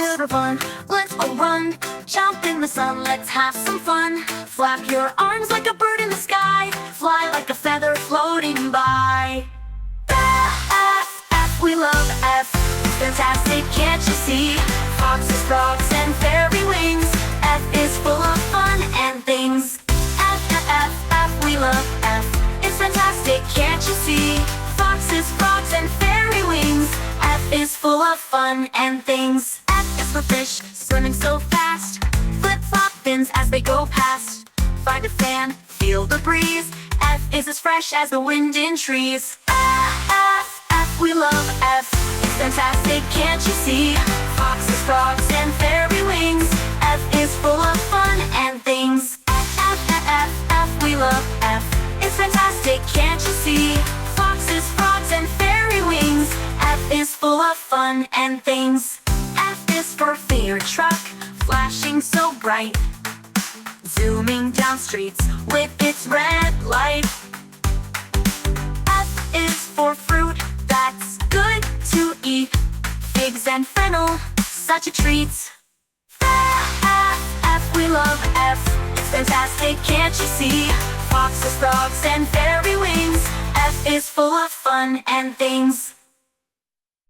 is for fun. Let's all run, jump in the sun, let's have some fun. Flap your arms like a bird in the sky, fly like a feather floating by. F, F, we love F. Fantastic, can't you see? Foxes, frogs, and fairy wings. F is full of fun and things. F, F, F, F, we love F. It's fantastic, can't you see? Foxes, frogs, and fairy wings. F is full of fun and things. F is for fish, swimming so fast. Flip-flop fins as they go past. Find a fan, feel the breeze. F is as fresh as the wind in trees. F, F, F, we love F. It's fantastic, can't you see? Foxes, frogs, and fairy wings. F is full of fun and things. F, F, F, F, F, we love F. It's fantastic, can't you see? Foxes, frogs, and fairy wings. F is full of fun and things. F is for fire truck, flashing so bright, zooming down streets with its red light. F is for fruit that's good to eat, figs and fennel, such a treat. F, F, F, we love F. It's fantastic, can't you see? Foxes, frogs, and fairy wings. F is full of fun and things.